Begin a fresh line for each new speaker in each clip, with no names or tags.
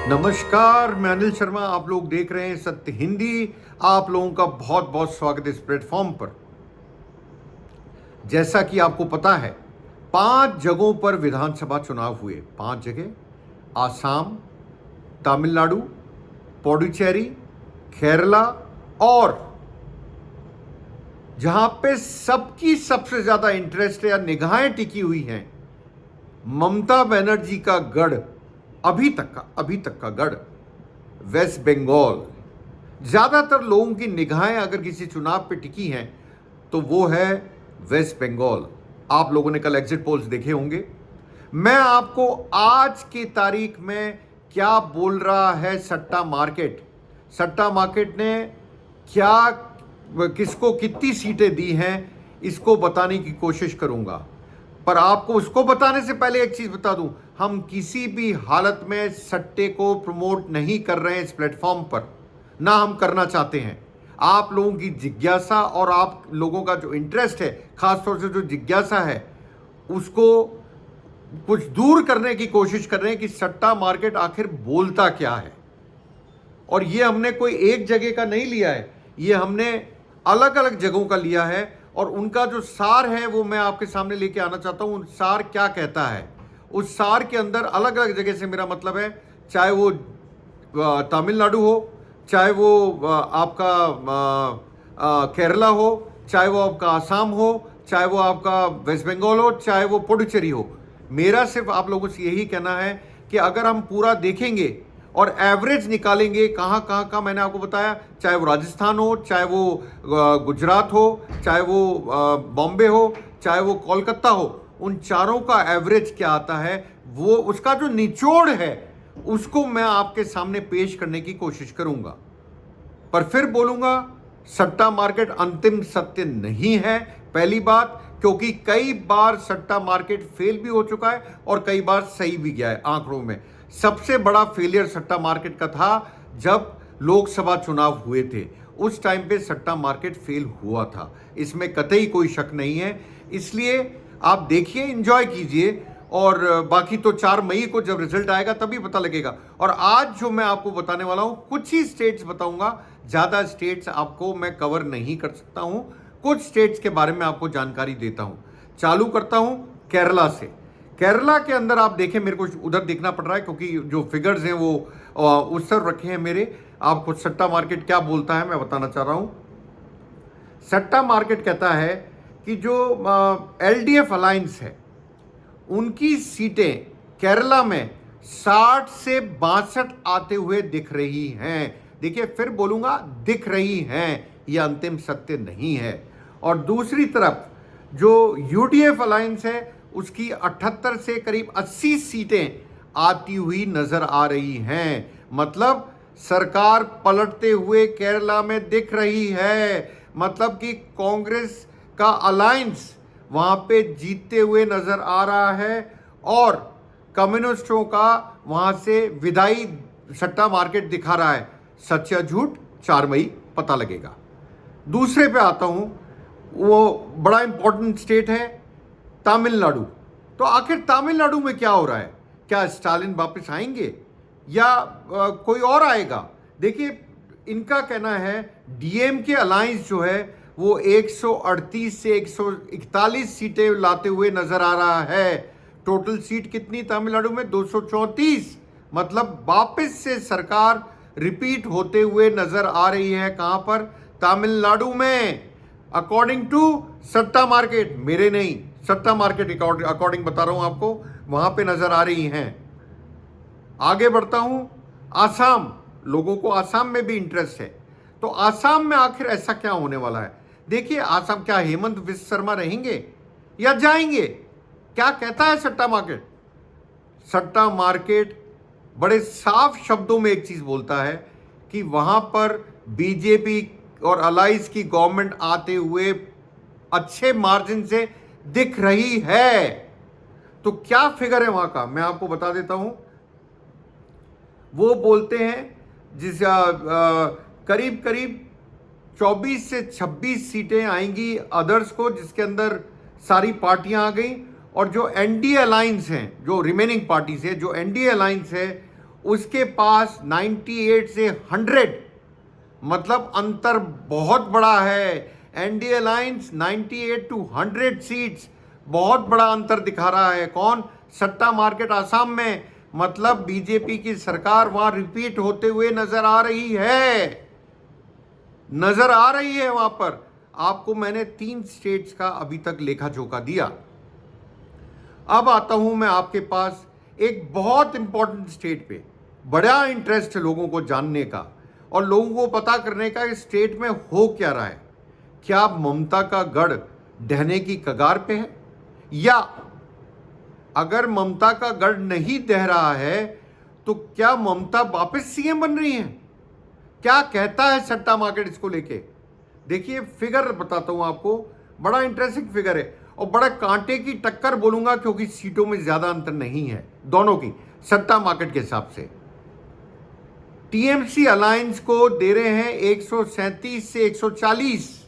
नमस्कार, मैं अनिल शर्मा। आप लोग देख रहे हैं सत्य हिंदी। आप लोगों का बहुत बहुत स्वागत है इस प्लेटफॉर्म पर। जैसा कि आपको पता है, 5 जगहों पर विधानसभा चुनाव हुए। 5 जगह: आसाम, तमिलनाडु, पुडुचेरी, केरला और जहां पे सबकी सबसे ज्यादा इंटरेस्ट या निगाहें टिकी हुई हैं, ममता बनर्जी का गढ़, अभी तक का गढ़, वेस्ट बंगाल। ज्यादातर लोगों की निगाहें अगर किसी चुनाव पे टिकी हैं तो वो है वेस्ट बंगाल। आप लोगों ने कल एग्जिट पोल्स देखे होंगे। मैं आपको आज की तारीख में क्या बोल रहा है सट्टा मार्केट ने क्या, किसको कितनी सीटें दी हैं, इसको बताने की कोशिश करूंगा। पर आपको उसको बताने से पहले एक चीज बता दूं, हम किसी भी हालत में सट्टे को प्रमोट नहीं कर रहे हैं इस प्लेटफॉर्म पर, ना हम करना चाहते हैं। आप लोगों की जिज्ञासा और आप लोगों का जो इंटरेस्ट है, खासतौर से जो जिज्ञासा है, उसको कुछ दूर करने की कोशिश कर रहे हैं कि सट्टा मार्केट आखिर बोलता क्या है। और ये हमने कोई एक जगह का नहीं लिया है, ये हमने अलग अलग जगहों का लिया है और उनका जो सार है वो मैं आपके सामने लेके आना चाहता हूं। सार क्या कहता है, उस सार के अंदर अलग अलग जगह से मेरा मतलब है, चाहे वो तमिलनाडु हो, चाहे वो आपका केरला हो, चाहे वो आपका आसाम हो, चाहे वो आपका वेस्ट बंगाल हो, चाहे वो पुडुचेरी हो। मेरा सिर्फ आप लोगों से यही कहना है कि अगर हम पूरा देखेंगे और एवरेज निकालेंगे कहाँ कहाँ का, मैंने आपको बताया, चाहे वो राजस्थान हो, चाहे वो गुजरात हो, चाहे वो बॉम्बे हो, चाहे वो कोलकाता हो, उन चारों का एवरेज क्या आता है, वो उसका जो निचोड़ है उसको मैं आपके सामने पेश करने की कोशिश करूंगा। पर फिर बोलूंगा, सट्टा मार्केट अंतिम सत्य नहीं है। पहली बात, क्योंकि कई बार सट्टा मार्केट फेल भी हो चुका है और कई बार सही भी गया है। आंकड़ों में सबसे बड़ा फेलियर सट्टा मार्केट का था जब लोकसभा चुनाव हुए थे। उस टाइम पे सट्टा मार्केट फेल हुआ था, इसमें कतई कोई शक नहीं है। इसलिए आप देखिए, एंजॉय कीजिए, और बाकी तो 4 मई को जब रिजल्ट आएगा तभी पता लगेगा। और आज जो मैं आपको बताने वाला हूं, कुछ ही स्टेट्स बताऊंगा, ज्यादा स्टेट्स आपको मैं कवर नहीं कर सकता हूं। कुछ स्टेट्स के बारे में आपको जानकारी देता हूं। चालू करता हूं केरला से। केरला के अंदर आप देखें, मेरे को उधर देखना पड़ रहा है क्योंकि जो फिगर्स हैं वो उस तरफ रखे हैं मेरे। आपको सट्टा मार्केट क्या बोलता है मैं बताना चाह रहा हूं। सट्टा मार्केट कहता है कि जो एलडीएफ अलायंस है, उनकी सीटें केरला में 60 से 62 आते हुए दिख रही हैं। देखिए, फिर बोलूंगा, दिख रही हैं, यह अंतिम सत्य नहीं है। और दूसरी तरफ जो यूडीएफ अलायंस है, उसकी 78 से करीब 80 सीटें आती हुई नजर आ रही हैं। मतलब सरकार पलटते हुए केरला में दिख रही है। मतलब कि कांग्रेस का अलायंस वहां पे जीतते हुए नजर आ रहा है और कम्युनिस्टों का वहां से विदाई सट्टा मार्केट दिखा रहा है। सच या झूठ 4 मई पता लगेगा। दूसरे पे आता हूं, वो बड़ा इंपॉर्टेंट स्टेट है तमिलनाडु। तो आखिर तमिलनाडु में क्या हो रहा है? क्या स्टालिन वापस आएंगे या कोई और आएगा? देखिए, इनका कहना है डीएमके अलायंस जो है वो 138 से 141 सीटें लाते हुए नजर आ रहा है। टोटल सीट कितनी तमिलनाडु में? 234। मतलब वापस से सरकार रिपीट होते हुए नजर आ रही है। कहां पर? तमिलनाडु में, अकॉर्डिंग टू सट्टा मार्केट, मेरे नहीं, सट्टा मार्केट अकॉर्डिंग बता रहा हूं आपको, वहां पे नजर आ रही हैं। आगे बढ़ता हूं, आसाम। लोगों को आसाम में भी इंटरेस्ट है, तो आसाम में आखिर ऐसा क्या होने वाला है? देखिए, आसाम, क्या हेमंत बिस्व शर्मा रहेंगे या जाएंगे? क्या कहता है सट्टा मार्केट? सट्टा मार्केट बड़े साफ शब्दों में एक चीज बोलता है कि वहां पर बीजेपी और अलाइज की गवर्नमेंट आते हुए अच्छे मार्जिन से दिख रही है। तो क्या फिगर है वहां का, मैं आपको बता देता हूं। वो बोलते हैं जिस करीब करीब 24 से 26 सीटें आएंगी अदर्स को, जिसके अंदर सारी पार्टियां आ गई। और जो एनडीए अलायंस हैं, जो रिमेनिंग पार्टीज है, जो एनडीए अलायंस है, उसके पास 98 से 100, मतलब अंतर बहुत बड़ा है। एनडीए अलायंस 98 टू 100 सीट्स, बहुत बड़ा अंतर दिखा रहा है। कौन? सट्टा मार्केट आसाम में, मतलब बीजेपी की सरकार वहां रिपीट होते हुए नजर आ रही है, नजर आ रही है वहां पर। आपको मैंने 3 स्टेट्स का अभी तक लेखा जोखा दिया। अब आता हूं मैं आपके पास एक बहुत इंपॉर्टेंट स्टेट पे। बड़ा इंटरेस्ट है लोगों को जानने का और लोगों को पता करने का इस स्टेट में हो क्या रहा है। क्या ममता का गढ़ ढहने की कगार पे है, या अगर ममता का गढ़ नहीं ढह रहा है तो क्या ममता वापस सीएम बन रही है? क्या कहता है सट्टा मार्केट इसको लेके? देखिए फिगर बताता हूं आपको, बड़ा इंटरेस्टिंग फिगर है और बड़ा कांटे की टक्कर बोलूंगा, क्योंकि सीटों में ज्यादा अंतर नहीं है दोनों की सट्टा मार्केट के हिसाब से। टीएमसी अलायंस को दे रहे हैं 137 से 140।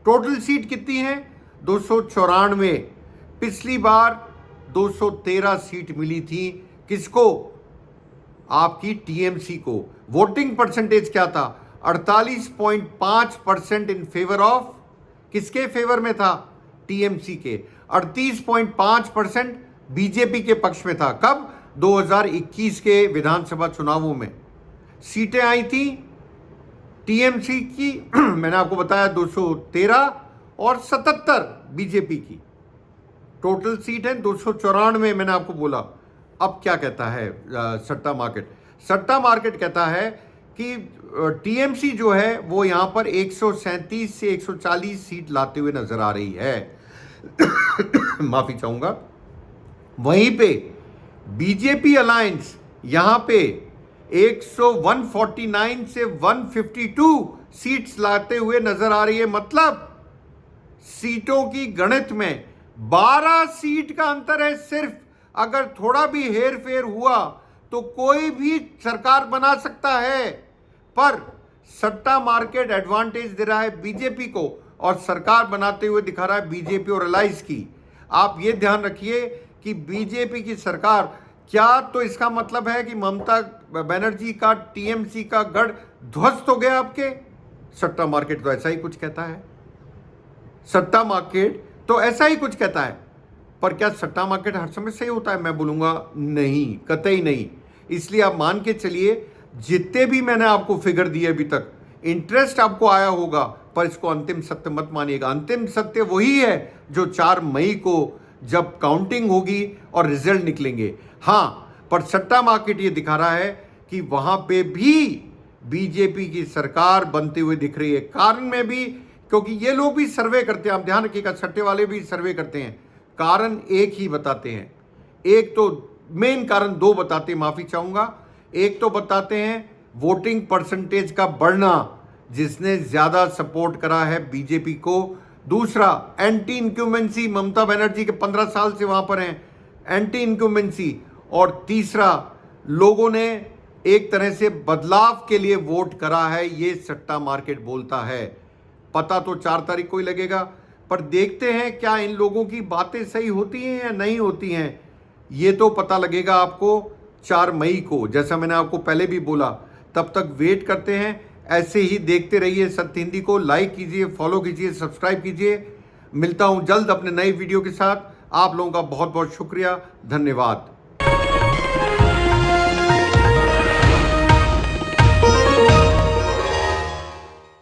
टोटल सीट कितनी है? 294। पिछली बार 213 सीट मिली थी। किसको? आपकी टीएमसी को। वोटिंग परसेंटेज क्या था? 48.5% इन फेवर ऑफ, किसके फेवर में था? टीएमसी के। 38.5% बीजेपी के पक्ष में था। कब? 2021 के विधानसभा चुनावों में सीटें आई थी टीएमसी की मैंने आपको बताया 213 और 77 बीजेपी की। टोटल सीट है 294, मैंने आपको बोला। अब क्या कहता है सट्टा मार्केट? सट्टा मार्केट कहता है कि टीएमसी जो है वो यहां पर 137 से 140 सीट लाते हुए नजर आ रही है। माफी चाहूंगा। वहीं पे बीजेपी अलायंस यहां पे 149 से 152 सीट्स लाते हुए नजर आ रही है। मतलब सीटों की गणित में 12 सीट का अंतर है सिर्फ। अगर थोड़ा भी हेर फेर हुआ तो कोई भी सरकार बना सकता है, पर सट्टा मार्केट एडवांटेज दे रहा है बीजेपी को और सरकार बनाते हुए दिखा रहा है बीजेपी और अलायंस की। आप ये ध्यान रखिए कि बीजेपी की सरकार, क्या तो इसका मतलब है कि ममता बनर्जी का टीएमसी का गढ़ ध्वस्त हो गया आपके? सट्टा मार्केट तो ऐसा ही कुछ कहता है। सट्टा मार्केट तो ऐसा ही कुछ कहता है, पर क्या सट्टा मार्केट हर समय सही होता है? मैं बोलूंगा नहीं, कतई नहीं। इसलिए आप मान के चलिए, जितने भी मैंने आपको फिगर दिए अभी तक, इंटरेस्ट आपको आया होगा, पर इसको अंतिम सत्य मत मानिएगा। अंतिम सत्य वही है जो 4 मई को जब काउंटिंग होगी और रिजल्ट निकलेंगे। हां, पर सट्टा मार्केट ये दिखा रहा है कि वहां पे भी बीजेपी की सरकार बनते हुए दिख रही है। कारण में भी, क्योंकि ये लोग भी सर्वे करते हैं, आप ध्यान रखिएगा, सट्टे वाले भी सर्वे करते हैं, कारण एक ही बताते हैं। एक तो मेन कारण 2 बताते हैं, माफी चाहूंगा। एक तो बताते हैं वोटिंग परसेंटेज का बढ़ना, जिसने ज्यादा सपोर्ट करा है बीजेपी को। दूसरा एंटी इंक्यूमेंसी, ममता बनर्जी के 15 साल से वहां पर हैं, एंटी इंक्यूमेंसी। और तीसरा, लोगों ने एक तरह से बदलाव के लिए वोट करा है, ये सट्टा मार्केट बोलता है। पता तो 4 तारीख को ही लगेगा, पर देखते हैं क्या इन लोगों की बातें सही होती हैं या नहीं होती हैं। ये तो पता लगेगा आपको 4 मई को, जैसा मैंने आपको पहले भी बोला। तब तक वेट करते हैं। ऐसे ही देखते रहिए सत्य हिंदी को। लाइक कीजिए, फॉलो कीजिए, सब्सक्राइब कीजिए। मिलता हूं जल्द अपने नए वीडियो के साथ। आप लोगों का बहुत बहुत शुक्रिया, धन्यवाद।